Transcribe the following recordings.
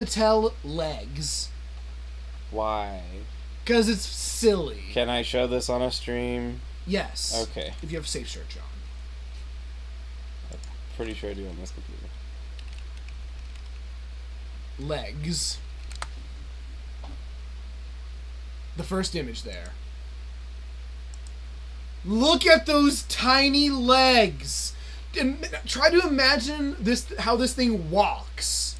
tell legs. Why? Because it's silly. Can I show this on a stream? Yes. Okay. If you have safe search on. I'm pretty sure I do on this computer. Legs. The first image there. Look at those tiny legs. Try to imagine how this thing walks.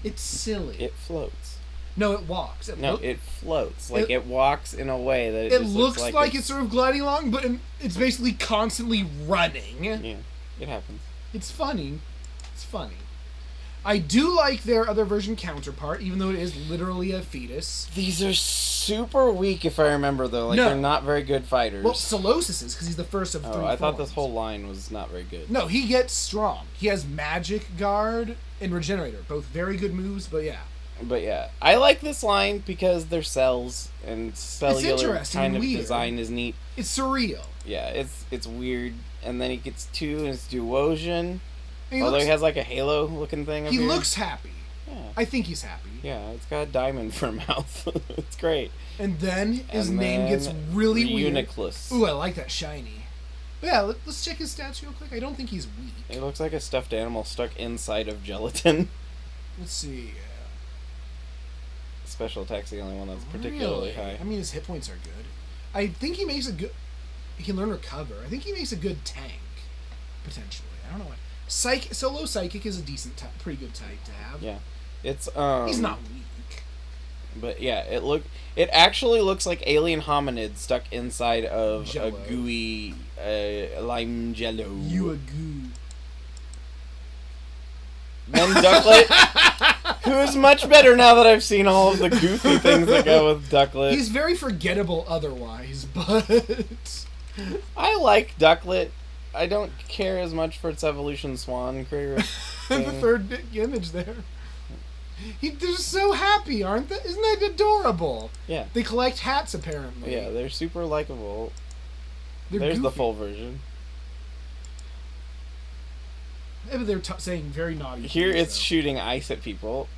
It's silly. It floats. No, it walks. It floats. Like, it walks in a way that it just looks like it's sort of gliding along, but it's basically constantly running. Yeah, it happens. It's funny. It's funny. I do like their other version counterpart, even though it is literally a fetus. These are super weak, if I remember, though. Like, they're not very good fighters. Well, Solosis is, because he's the first of three I thought forms. this whole line was not very good. No, he gets strong. He has Magic Guard and Regenerator. Both very good moves, but yeah. But yeah, I like this line because they're cells, and cellular kind of design is neat. It's surreal. Yeah, it's weird. And then he gets 2, and it's Duosion. He has like a halo-looking thing. He looks happy. Yeah. I think he's happy. Yeah, it's got a diamond for a mouth. It's great. And then his name gets really weird. Uniclus. Ooh, I like that shiny. But yeah, let's check his stats real quick. I don't think he's weak. It looks like a stuffed animal stuck inside of gelatin. Let's see. Special attack's the only one that's particularly high. I mean, his hit points are good. I think he makes a good... He can learn Recover. I think he makes a good tank. Potentially. I don't know why. Solo Psychic is a decent pretty good type to have. Yeah. It's, He's not weak. But yeah, it actually looks like alien hominid stuck inside of Jello. a gooey, lime jello. You a goo. Then Ducklet, who is much better now that I've seen all of the goofy things that go with Ducklet. He's very forgettable otherwise, but... I like Ducklet. I don't care as much for its evolution swan critter. The third big image there. They're so happy, aren't they? Isn't that adorable? Yeah. They collect hats, apparently. Yeah, they're super likable. There's goofy. the full version. Yeah, but they're saying very naughty Here things, it's though. shooting ice at people.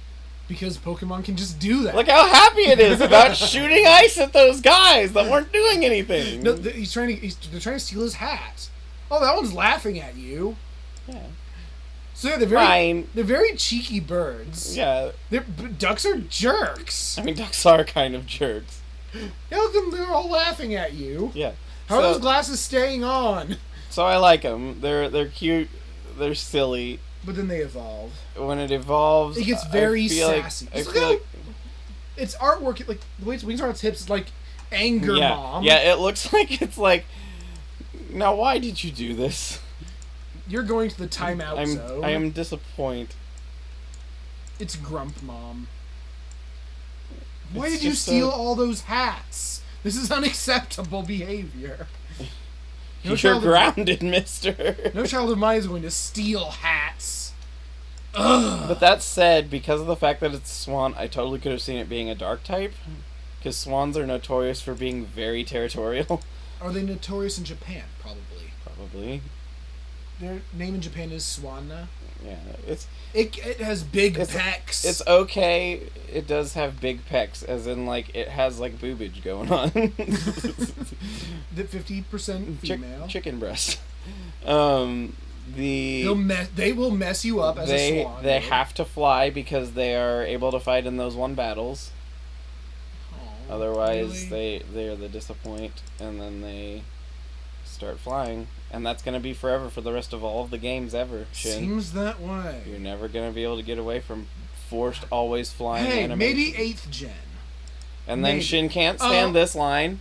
Because Pokemon can just do that. Look how happy it is about shooting ice at those guys that weren't doing anything. No, they're trying to steal his hat. Oh, that one's laughing at you. Yeah. So yeah, they're very cheeky birds. Yeah. Ducks are jerks. I mean, ducks are kind of jerks. How come they're all laughing at you? Yeah. How are those glasses staying on? So I like them. They're cute. They're silly. But then they evolve. When it evolves, It gets very sassy. Like It's artwork. Like the way its wings are on its hips, it's like anger mom. Yeah, it looks like it's like. Now, why did you do this? You're going to the timeout zone. I am disappointed. It's Grump Mom. Why It's did you just steal all those hats? This is unacceptable behavior. You're grounded, mister. No child of mine is going to steal hats. Ugh. But that said, because of the fact that it's Swan, I totally could have seen it being a dark type. Because Swans are notorious for being very territorial. Are they notorious in Japan? Probably. Probably. Their name in Japan is Swanna. Yeah, it has big pecs. It's okay. It does have big pecs, as in like it has like boobage going on. The 50% female. Chicken breast. They will mess you up as a swan. They have to fly because they are able to fight in those one battles. Oh, Otherwise, really? they are the disappoint, and then they start flying, and that's gonna be forever for the rest of all of the games ever. Shin. Seems that way. You're never gonna be able to get away from forced always flying. Hey, animation. maybe 8th gen. And then maybe. Shin can't stand this line.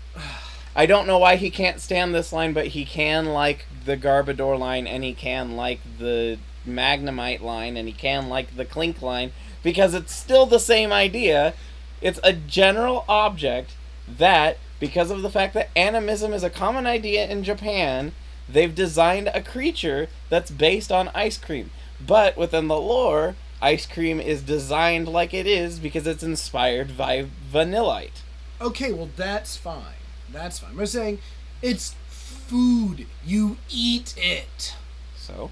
I don't know why he can't stand this line, but he can like the Garbodor line, and he can like the Magnemite line, and he can like the Clink line, because it's still the same idea. It's a general object that, because of the fact that animism is a common idea in Japan, they've designed a creature that's based on ice cream. But within the lore, ice cream is designed like it is because it's inspired by Vanillite. Okay, well, that's fine. That's fine. We're saying it's food. You eat it. So?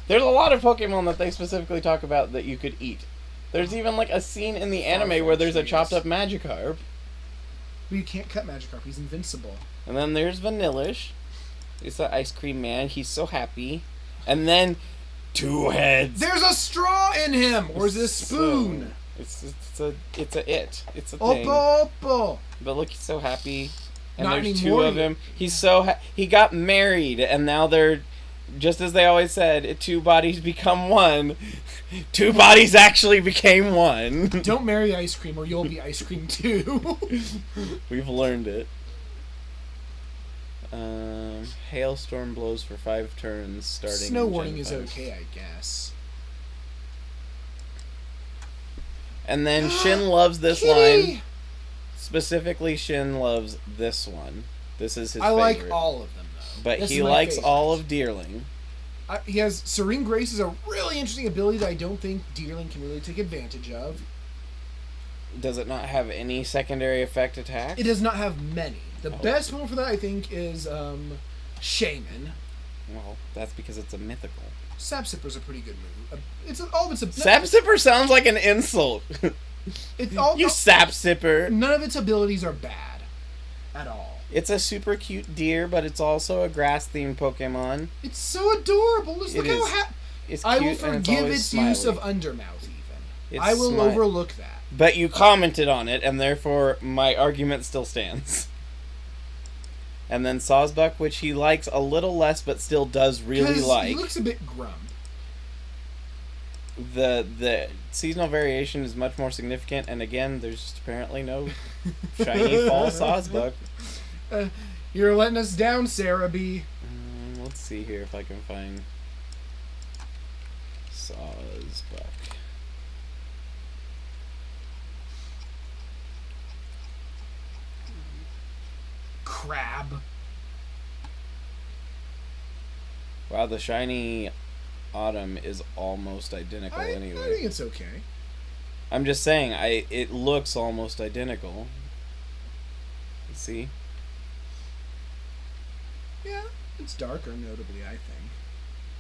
There's a lot of Pokemon that they specifically talk about that you could eat. There's even like a scene in the anime where there's a chopped up Magikarp. But you can't cut Magikarp. He's invincible. And then there's Vanillish. It's the ice cream man. He's so happy. And then 2 heads. There's a straw in him, or is it a spoon? It's a thing. Oppo. But look, he's so happy. And Not there's anymore. 2 of him. He's so he got married, and now they're, just as they always said, 2 bodies become 1. 2 bodies actually became 1. Don't marry ice cream, or you'll be ice cream too. We've learned it. Hailstorm blows for 5 turns starting. Snow in warning Gen is 5. okay, I guess. And then Shin loves this Kitty! line. Specifically, Shin loves this one. This is his I favorite. like all of them, though. But This he is my likes favorite. all of Deerling. He has Serene Grace is a really interesting ability that I don't think Deerling can really take advantage of. Does it not have any secondary effect attack? It does not have many. The best one for that, I think, is Shaman. Well, that's because it's a mythical. Sapsipper's a pretty good move. All of it's a Sapsipper sounds like an insult. It's all You sapsipper. None of its abilities are bad at all. It's a super cute deer, but it's also a grass-themed Pokemon. It's so adorable. Just It look how is. It's I will cute and it's forgive always its use smiley. of Undermouth. Even It's I will smile- overlook that. But you commented on it, and therefore my argument still stands. And then Sawsbuck, which he likes a little less, but still does really 'Cause like. He looks a bit grump. The seasonal variation is much more significant, and again, there's just apparently no shiny fall Sawsbuck. You're letting us down, Sarah B. Let's see here if I can find Sawsbuck. Crab. Wow, the shiny Autumn is almost identical I anyway. think it's okay. I'm just saying, it looks almost identical. See? Yeah, it's darker, notably, I think.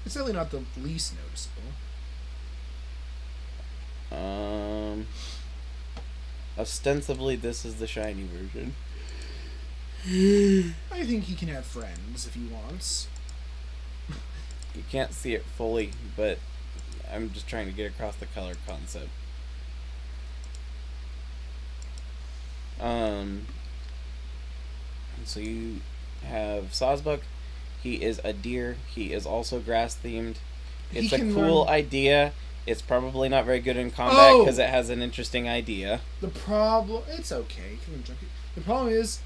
It's certainly not the least noticeable. Ostensibly, this is the shiny version. I think he can have friends if he wants. You can't see it fully, but I'm just trying to get across the color concept. So you have Sawsbuck. He is a deer. He is also grass themed. It's a cool idea. It's probably not very good in combat because it has an interesting idea. The problem... It's okay. The problem is,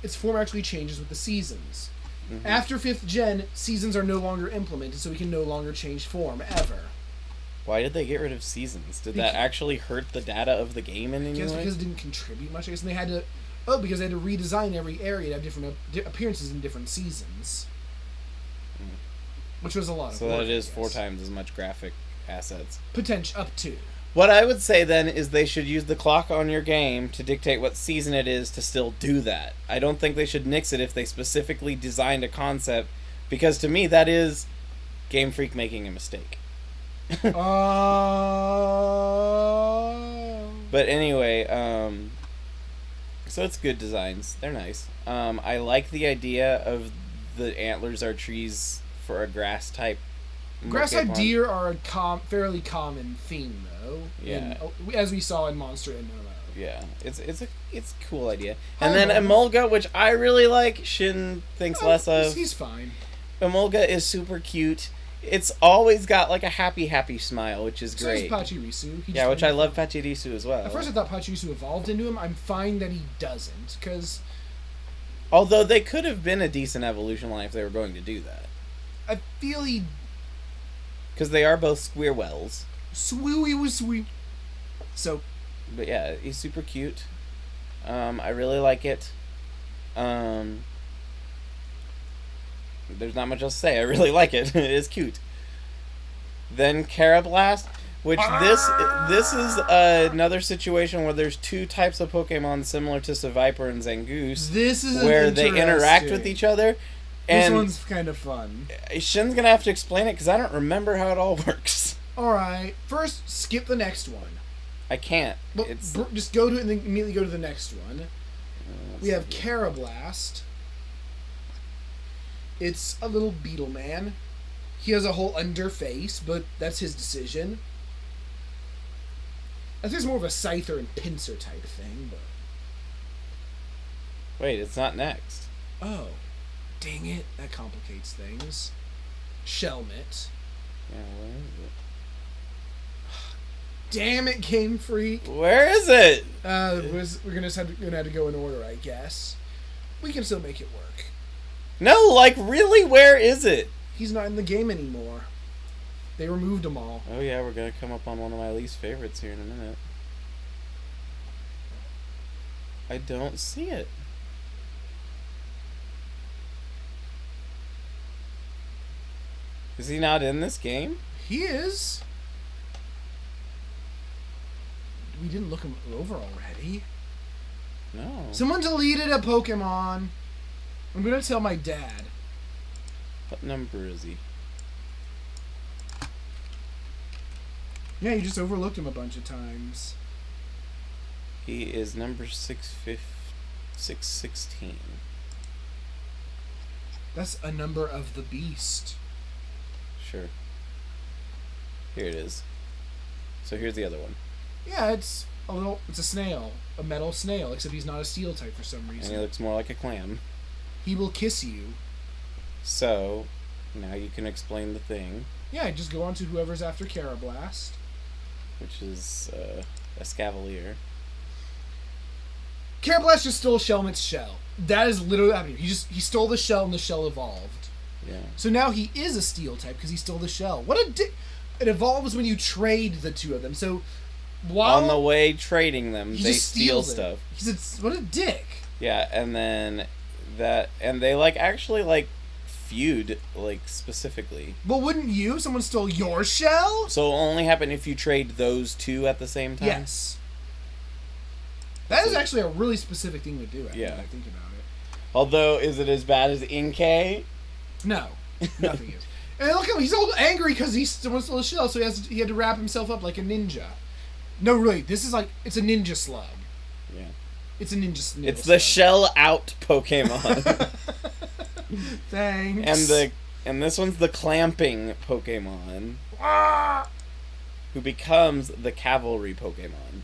its form actually changes with the seasons. Mm-hmm. After 5th gen, seasons are no longer implemented, so we can no longer change form, ever. Why did they get rid of seasons? Did that actually hurt the data of the game in any way? I guess because it didn't contribute much. I guess and they had to... Oh, because they had to redesign every area to have different appearances in different seasons. Which was a lot of work. So that is 4 times as much graphic assets. Potential up to. What I would say then is they should use the clock on your game to dictate what season it is to still do that. I don't think they should nix it if they specifically designed a concept, because to me that is Game Freak making a mistake. But anyway, so it's good designs. They're nice. I like the idea of the antlers are trees for a grass type. Grass type deer are a fairly common theme, though. Yeah. As we saw in Monster and MMO. Yeah, it's a cool idea. And then Emolga, which I really like, Shin thinks less of. He's fine. Emolga is super cute. It's always got like a happy smile, which is great. So is Pachirisu. Yeah, which I love Pachirisu as well. At first I thought Pachirisu evolved into him. I'm fine that he doesn't, because... Although they could have been a decent evolution line if they were going to do that. I feel he... Because they are both Squirwells. Sweet. So... But yeah, he's super cute. I really like it. There's not much else to say. I really like it. It is cute. Then Carablast, which this is another situation where there's 2 types of Pokemon similar to Seviper and Zangoose. This is where they interact with each other, And one's kind of fun. Shin's gonna have to explain it because I don't remember how it all works. Alright, first, skip the next one. I can't. Well, just go to it and then immediately go to the next one. We have Carablast. It's a little beetle man. He has a whole underface, but that's his decision. I think it's more of a Scyther and Pinsir type thing, but... Wait, it's not next. Oh. Dang it. That complicates things. Shelmet. Yeah, where is it? Damn it, Game Freak. Where is it? We're gonna have to go in order, I guess. We can still make it work. No, like, really, where is it? He's not in the game anymore. They removed them all. Oh yeah, we're gonna come up on one of my least favorites here in a minute. I don't see it. Is he not in this game? He is. We didn't look him over already. No. Someone deleted a Pokemon. I'm gonna tell my dad. What number is he? Yeah, you just overlooked him a bunch of times. He is number 616. That's a number of the beast. Sure. Here it is. So here's the other one. Yeah, it's a snail. A metal snail, except he's not a steel type for some reason. And he looks more like a clam. He will kiss you. So, now you can explain the thing. Yeah, just go on to whoever's after Carablast. Which is a Scavalier. Carablast just stole Shelmet's shell. That is literally happening. He stole the shell and the shell evolved. Yeah. So now he is a steel type because he stole the shell. What a dick! It evolves when you trade the two of them. So while on the way trading them, they steal stuff. What a dick! Yeah, and then they like actually like feud like specifically. But wouldn't you? Someone stole your shell? So it'll only happen if you trade those two at the same time? Yes. That is actually a really specific thing to do, actually, yeah. when I think about it. Although, is it as bad as Inkay? No. Nothing is. And look at him, he's all angry because someone stole his shell, so he had to wrap himself up like a ninja. No, really, this is like, it's a ninja slug. Yeah. It's a ninja slug. It's the shell out Pokemon. Thanks. And this one's the clamping Pokemon. Ah! Who becomes the cavalry Pokemon.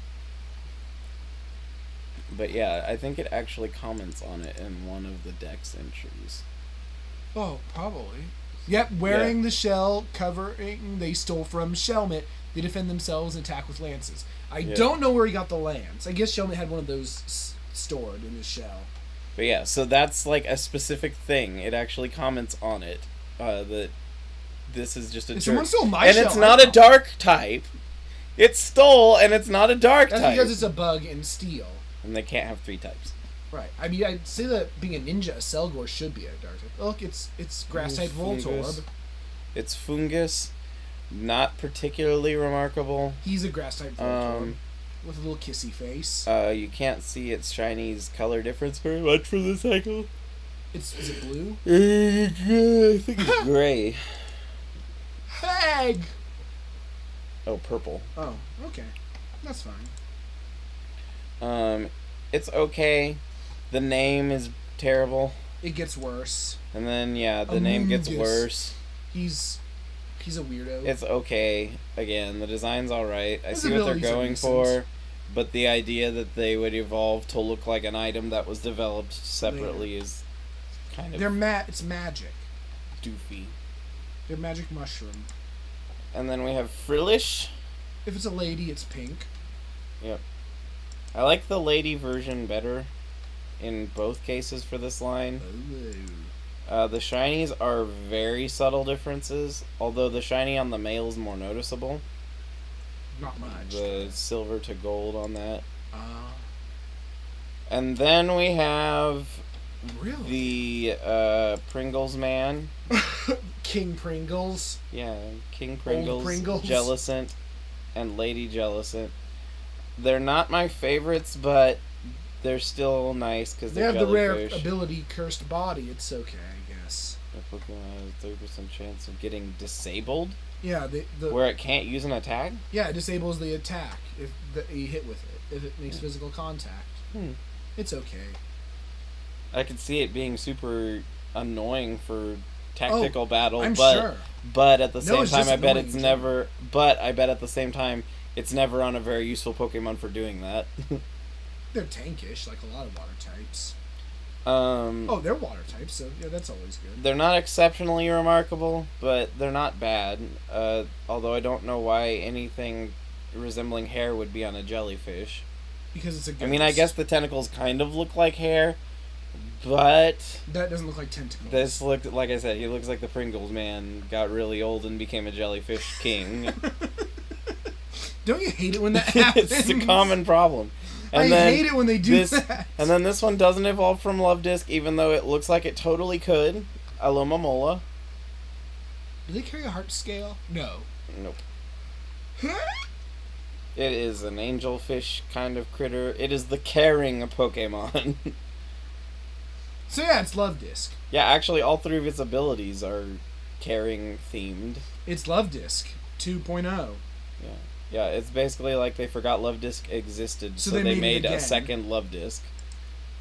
But yeah, I think it actually comments on it in one of the Dex entries. Oh, probably. Yep, wearing the shell covering they stole from Shelmet. They defend themselves and attack with lances. I don't know where he got the lance. I guess Shelmet had one of those stored in his shell. But yeah, so that's like a specific thing. It actually comments on it that this is just a someone stole my shell. And it's not a dark type. It stole, and it's not a dark type. That's because it's a bug in steel. And they can't have 3 types. Right. I mean, I'd say that being a ninja, a Selgor should be a dark type. Look, it's grass type Voltorb. It's fungus. Not particularly remarkable. He's a grass type Voltorb. With a little kissy face. You can't see its Chinese color difference very much for the cycle. Is it blue? I think it's gray. Hag! Oh, purple. Oh, okay. That's fine. It's okay. The name is terrible. It gets worse. And then, yeah, the name gets worse. He's a weirdo. It's okay. Again, the design's alright. I see what they're going for. But the idea that they would evolve to look like an item that was developed separately is kind of... It's magic. Doofy. They're magic mushroom. And then we have Frillish. If it's a lady, it's pink. Yep. I like the lady version better in both cases for this line. The shinies are very subtle differences, although the shiny on the male is more noticeable. Not much. The silver to gold on that. And then we have the Pringles man. King Pringles. Yeah, King Pringles, Pringles. Jellicent, and Lady Jellicent. They're not my favorites, but they're still nice because they they're have jellyfish. the rare ability Cursed Body. It's okay, I guess. A Pokemon has a 30% chance of getting disabled, Yeah, where it can't use an attack. yeah, it disables the attack if you hit with it. If it makes physical contact, it's okay. I could see it being super annoying for tactical battle, I'm but sure. but at the No, same it's time, just I bet annoying it's in never. But I bet at the same time, it's never on a very useful Pokemon for doing that. They're tankish, like a lot of water types. Um, Oh, they're water types, so yeah, that's always good. They're not exceptionally remarkable, but they're not bad. Although I don't know why anything resembling hair would be on a jellyfish. Because it's a ghost. I mean, I guess the tentacles kind of look like hair, but that doesn't look like tentacles. this looked, like I said, he looks like the Pringles man, got really old and became a jellyfish king. Don't you hate it when that happens? It's a common problem. I hate it when they do that. And then this one doesn't evolve from Love Disc, even though it looks like it totally could. Alomomola. Do they carry a heart scale? No. Nope. It is an angelfish kind of critter. It is the caring Pokemon. So yeah, it's Love Disc. Yeah, actually, all three of its abilities are caring themed. It's Love Disc 2.0. Yeah. Yeah, it's basically like they forgot Love Disc existed, so they made a second Love Disc.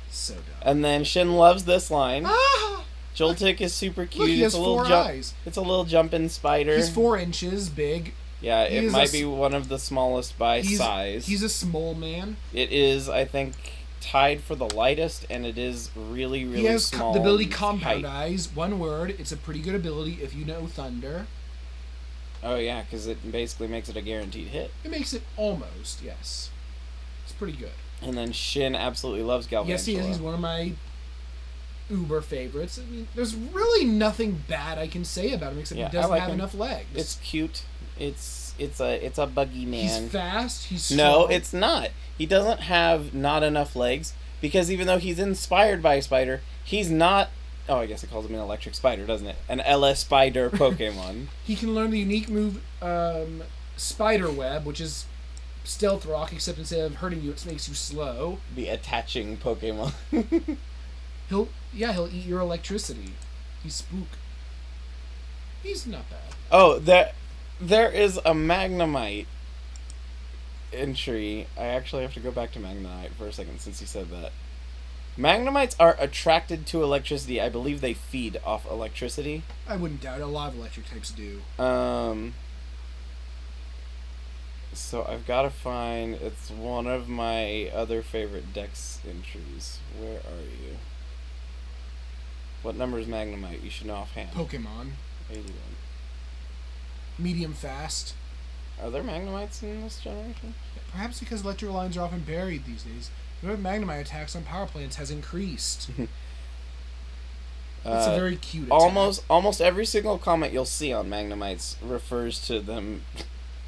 So dumb. And then Shin loves this line. Ah! Joltik is super cute. Look, he has it's a little 4 eyes. It's a little jumping spider. He's 4 inches big. Yeah, it might be one of the smallest by size. He's a small man. It is, I think, tied for the lightest, and it is really, really he has small. The ability Compound Eyes. One word. It's a pretty good ability if you know Thunder. Oh yeah, because it basically makes it a guaranteed hit. It makes it almost, yes. It's pretty good. And then Shin absolutely loves Galvantula. Yes, he is. He's one of my uber favorites. I mean, there's really nothing bad I can say about him except he doesn't have enough legs. It's cute. It's a buggy man. He's fast. He's strong. No, it's not. He doesn't have not enough legs because even though he's inspired by a spider, he's not. Oh, I guess it calls him an electric spider, doesn't it? An LS spider Pokemon. He can learn the unique move Spider Web, which is Stealth Rock, except instead of hurting you, it makes you slow. The attaching Pokemon. He'll eat your electricity. He's spook. He's not bad. Oh, there is a Magnemite entry. I actually have to go back to Magnemite for a second since you said that. Magnemites are attracted to electricity. I believe they feed off electricity. I wouldn't doubt it. A lot of electric types do. So I've got to find... It's one of my other favorite Dex entries. Where are you? What number is Magnemite? You should know offhand. Pokemon. 81. Medium fast. Are there Magnemites in this generation? Perhaps because electric lines are often buried these days. The number of Magnemite attacks on power plants has increased. It's a very cute attack. Almost every single comment you'll see on Magnemites refers to them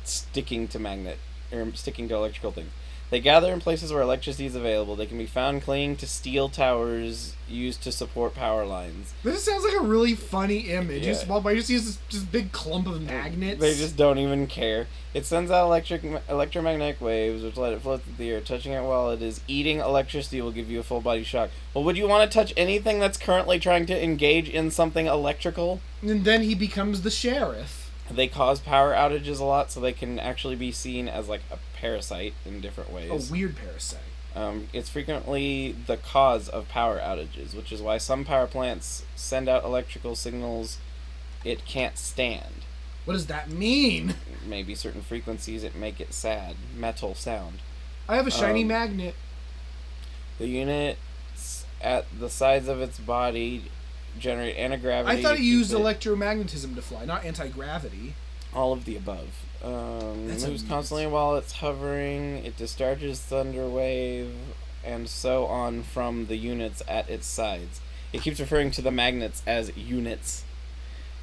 sticking to electrical things. They gather in places where electricity is available. They can be found clinging to steel towers used to support power lines. This sounds like a really funny image. Yeah. You just use this big clump of magnets. They just don't even care. It sends out electromagnetic waves, which let it float through the air. Touching it while it is eating electricity will give you a full body shock. Well, would you want to touch anything that's currently trying to engage in something electrical? And then he becomes the sheriff. They cause power outages a lot, so they can actually be seen as like a parasite in different ways. A weird parasite. It's frequently the cause of power outages, which is why some power plants send out electrical signals it can't stand. What does that mean? Maybe certain frequencies that make it sad. Metal sound. I have a shiny magnet. The units at the sides of its body generate anti-gravity. I thought it used electromagnetism to fly, not anti-gravity. All of the above. Moves constantly while it's hovering. It discharges thunder wave, and so on from the units at its sides. It keeps referring to the magnets as units.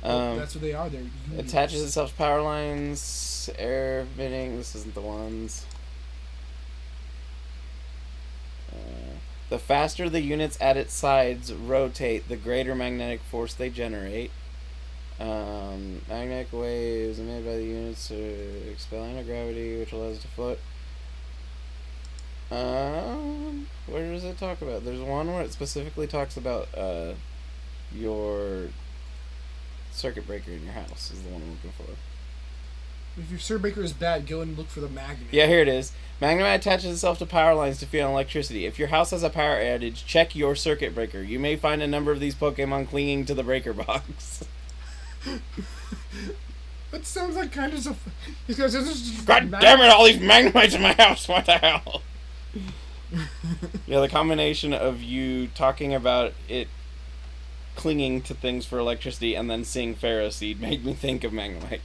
That's what they are. They're units. Attaches itself to power lines. Air emitting. This isn't the ones. The faster the units at its sides rotate, the greater magnetic force they generate. Magnetic waves emitted by the units expel anti-gravity, which allows it to float. Where does it talk about? There's one where it specifically talks about your circuit breaker in your house is the one I'm looking for. If your circuit breaker is bad, go and look for the Magnemites. Yeah, here it is. Magnemite attaches itself to power lines to feed on electricity. If your house has a power outage, check your circuit breaker. You may find a number of these Pokemon clinging to the breaker box. That sounds like kind of... God damn it, all these Magnemites in my house, what the hell? Yeah, the combination of you talking about it clinging to things for electricity and then seeing Ferroseed made me think of Magnemite.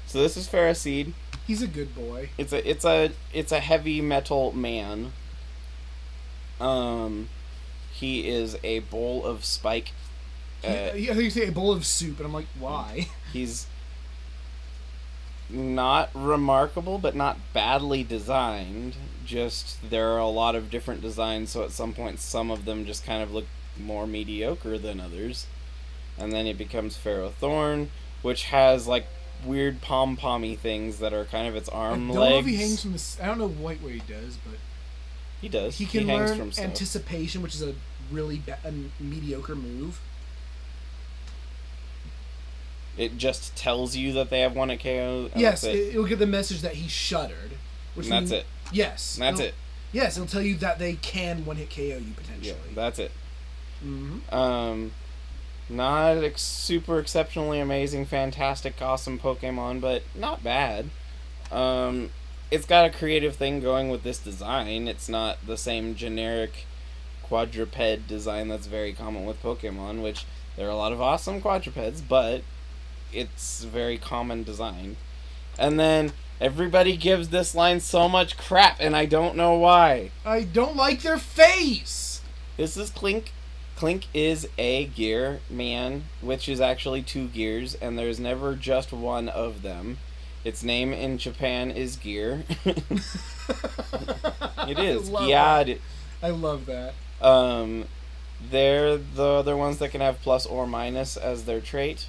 So this is Ferroseed. He's a good boy. It's a heavy metal man. He is a bowl of spike. I think you say a bowl of soup, and I'm like, why? He's not remarkable, but not badly designed. Just there are a lot of different designs, so at some point some of them just kind of look more mediocre than others. And then it becomes Ferrothorn, which has like weird pom-pommy things that are kind of its arm legs. I don't know if he hangs from the... I don't know what he does, but... He does. He can hangs learn from stuff. Anticipation, which is a really mediocre move. It just tells you that they have one at KO. Yes, it'll give the message that he shuddered. Which that's it. Yes. That's it. Yes, it'll tell you that they can one-hit KO you, potentially. Yeah, that's it. Mm-hmm. Not super exceptionally amazing, fantastic, awesome Pokemon, but not bad. It's got a creative thing going with this design. It's not the same generic quadruped design that's very common with Pokemon, which there are a lot of awesome quadrupeds, but it's very common design. And then everybody gives this line so much crap, and I don't know why. I don't like their face! This is Clink. Clink is a gear man, which is actually 2 gears, and there's never just one of them. Its name in Japan is Gear. It is. Gyad. I love that. They're the other ones that can have plus or minus as their trait.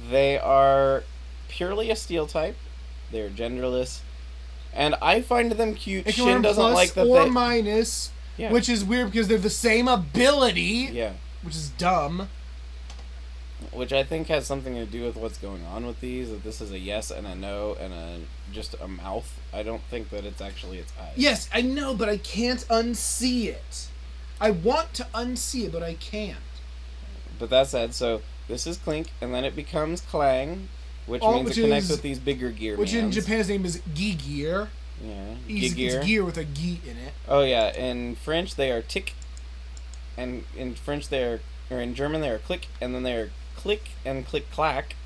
They are purely a steel type. They're genderless. And I find them cute. Shin doesn't like that or minus, yeah. Which is weird because they're the same ability. Yeah. Which is dumb. Which I think has something to do with what's going on with these. That this is a yes and a no and just a mouth. I don't think that it's actually its eyes. Yes, I know, but I can't unsee it. I want to unsee it, but I can't. But that said, so this is Clink, and then it becomes Clang, which means it connects with these bigger gear Which in Japan's name is Gigir. Yeah, It's gear with a gi in it. Oh yeah, in French they are tick, and in French in German they are click, and then they are click and click clack,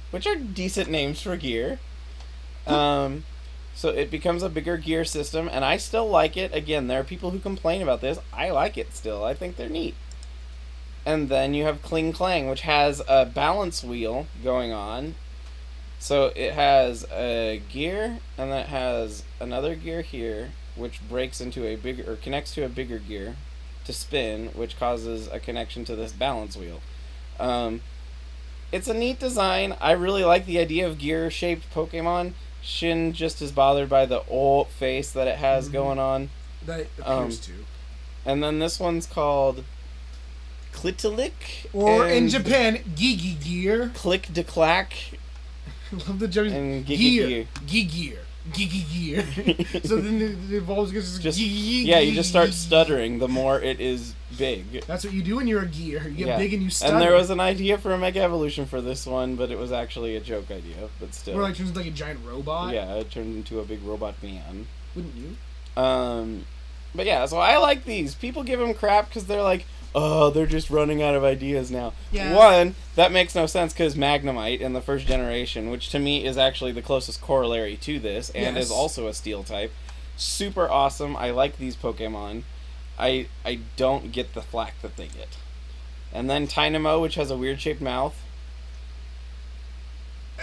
which are decent names for gear. So it becomes a bigger gear system, and I still like it. Again, there are people who complain about this. I like it still. I think they're neat. And then you have Kling Clang, which has a balance wheel going on. So it has a gear, and then it has another gear here, which breaks into a bigger, or connects to a bigger gear to spin, which causes a connection to this balance wheel. It's a neat design. I really like the idea of gear-shaped Pokemon. Shin just is bothered by the old face that it has going on. That appears to. And then this one's called Clitalik. Or in Japan, Gigi Gear. Click de Clack. Love the Japanese. And Gigi Gear. Gigi Gear. So then it evolves just yeah, you just start stuttering the more it is big. That's what you do when you're a gear. You get big and you stutter. And there was an idea for a Mega Evolution for this one, but it was actually a joke idea. But still. Where it turns into like a giant robot? Yeah, it turned into a big robot man. Wouldn't you? But yeah, so I like these. People give them crap because they're like, oh, they're just running out of ideas now. Yeah. One, that makes no sense because Magnemite in the first generation, which to me is actually the closest corollary to this, and is also a steel type. Super awesome. I like these Pokemon. I don't get the flack that they get. And then Tynamo, which has a weird shaped mouth.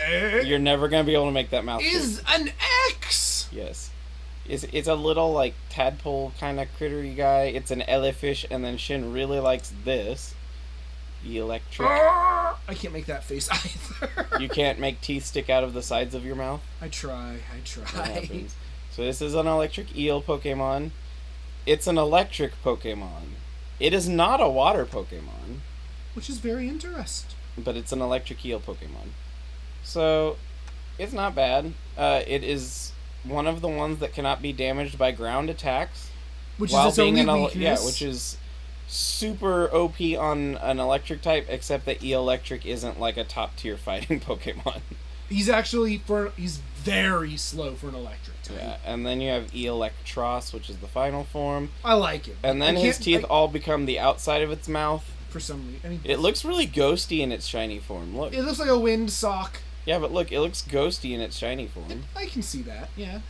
You're never going to be able to make that mouth is an X! Yes. It's a little, like, tadpole kind of crittery guy. It's an elefish, and then Shin really likes this. Electric. I can't make that face either. You can't make teeth stick out of the sides of your mouth? I try. That happens. So this is an electric eel Pokemon. It's an electric Pokemon. It is not a water Pokemon. Which is very interesting. but it's an electric eel Pokemon. So, it's not bad. It is one of the ones that cannot be damaged by ground attacks. Which is its only weakness. Yeah, which is super OP on an electric type, except that Electric isn't like a top tier fighting Pokemon. He's very slow for an electric type. Yeah, and then you have Electros, which is the final form. I like it. And then his teeth all become the outside of its mouth. For some reason. I mean, it looks really ghosty in its shiny form. Look. It looks like a wind sock. Yeah, but look, it looks ghosty in its shiny form. I can see that, yeah.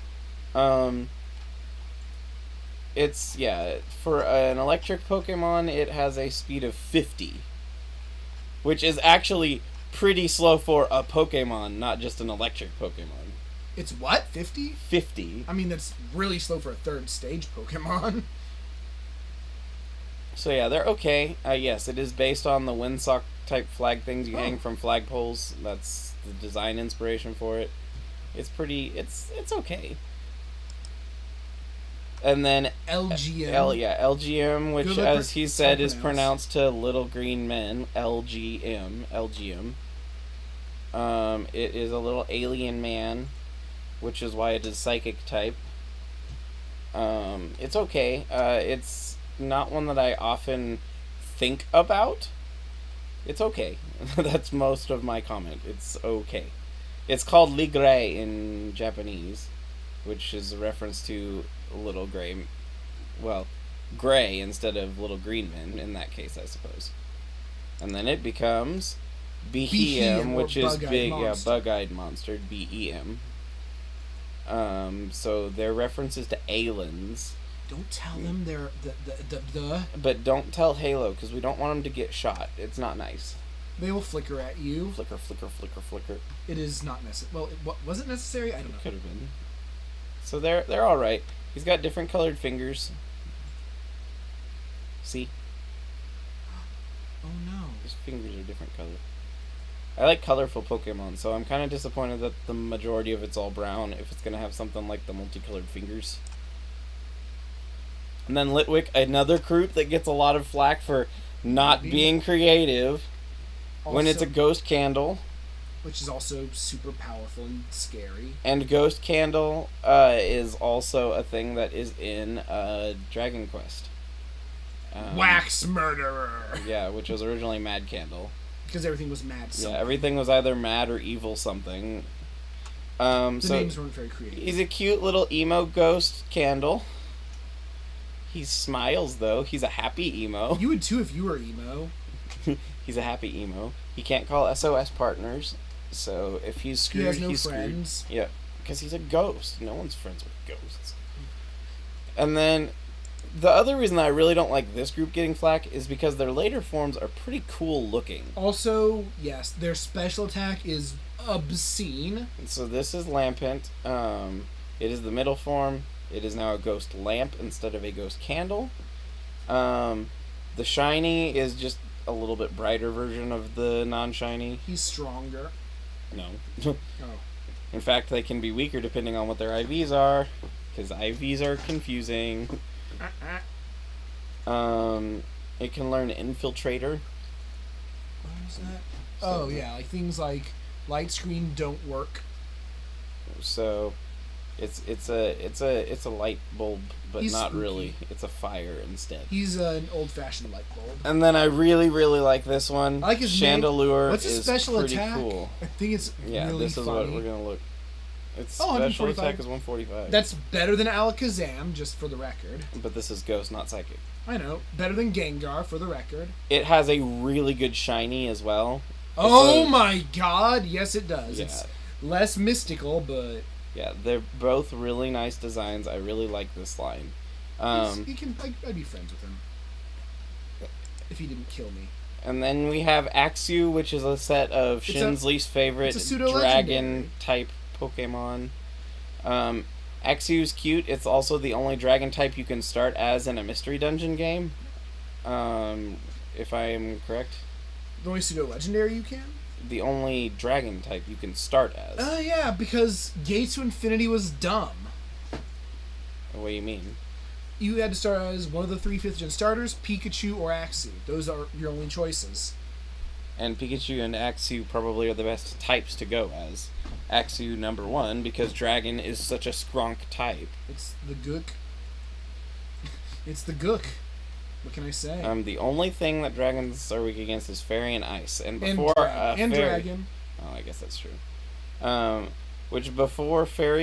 It's, for an electric Pokemon, it has a speed of 50. Which is actually pretty slow for a Pokemon, not just an electric Pokemon. It's what? 50? 50. I mean, that's really slow for a third stage Pokemon. So yeah, they're okay. Yes, it is based on the windsock type flag things you hang from flagpoles. That's the design inspiration for it. It's it's okay. And then LGM. LGM, which as he said is pronounced to little green men. LGM. It is a little alien man, which is why it is psychic type. It's okay. It's not one that I often think about. It's okay. That's most of my comment. It's okay. It's called Ligre in Japanese, which is a reference to little gray, gray instead of little green men in that case, I suppose. And then it becomes Behem, which is big, bug-eyed monster, BEM. So they're references to aliens. Don't tell them they're the. But don't tell Halo, because we don't want them to get shot. It's not nice. They will flicker at you. Flicker, flicker, flicker, flicker. It is not necessary. Well, was it necessary? I don't know. Could have been. So they're all right. He's got different colored fingers. See? Oh no. His fingers are different color. I like colorful Pokemon, so I'm kind of disappointed that the majority of it's all brown if it's going to have something like the multicolored fingers. And then Litwick, another group that gets a lot of flack for not being creative also, when it's a ghost candle. Which is also super powerful and scary. And Ghost Candle is also a thing that is in Dragon Quest. Wax Murderer! Yeah, which was originally Mad Candle. Because everything was mad something. Yeah, everything was either mad or evil something. The names weren't very creative. He's a cute little emo ghost candle. He smiles, though. He's a happy emo. You would too if you were emo. He's a happy emo. He can't call SOS partners. So if he's screwed, he has no he's friends. Screwed. Yeah, because he's a ghost. No one's friends with ghosts. And then the other reason I really don't like this group getting flack is because their later forms are pretty cool looking. Also, yes, their special attack is obscene. So this is Lampent. It is the middle form. It is now a ghost lamp instead of a ghost candle. The shiny is just a little bit brighter version of the non-shiny. He's stronger. No. Oh. In fact, they can be weaker depending on what their IVs are, because IVs are confusing. It can learn Infiltrator. What is that? Oh yeah, like things like light screen don't work. So, it's a light bulb, but He's not spooky. Really. It's a fire instead. He's an old-fashioned light bulb. And then I really, really like this one. I like his Chandelure. What's his special pretty attack? Cool. I think it's really this is funny. what we're gonna look. Its Oh, special 145. attack is 145. That's better than Alakazam, just for the record. But this is Ghost, not Psychic. I know. Better than Gengar, for the record. It has a really good shiny as well. Oh my god! Yes, it does. Yeah. It's less mystical, but... Yeah, they're both really nice designs. I really like this line. I'd be friends with him. If he didn't kill me. And then we have Axew, which is a set of Shin's least favorite dragon-type Pokemon. Axew's cute. It's also the only dragon type you can start as in a mystery dungeon game. If I am correct. The only pseudo-legendary you can? The only dragon type you can start as. Oh, yeah, because Gates to Infinity was dumb. What do you mean? You had to start as one of the 3 5th gen starters, Pikachu or Axew. Those are your only choices. And Pikachu and Axew probably are the best types to go as. Axew number 1 because Dragon is such a skronk type. It's the gook. It's the gook. What can I say? The only thing that dragons are weak against is Fairy and Ice. And before and Fairy, Dragon. Oh, I guess that's true. Which before Fairy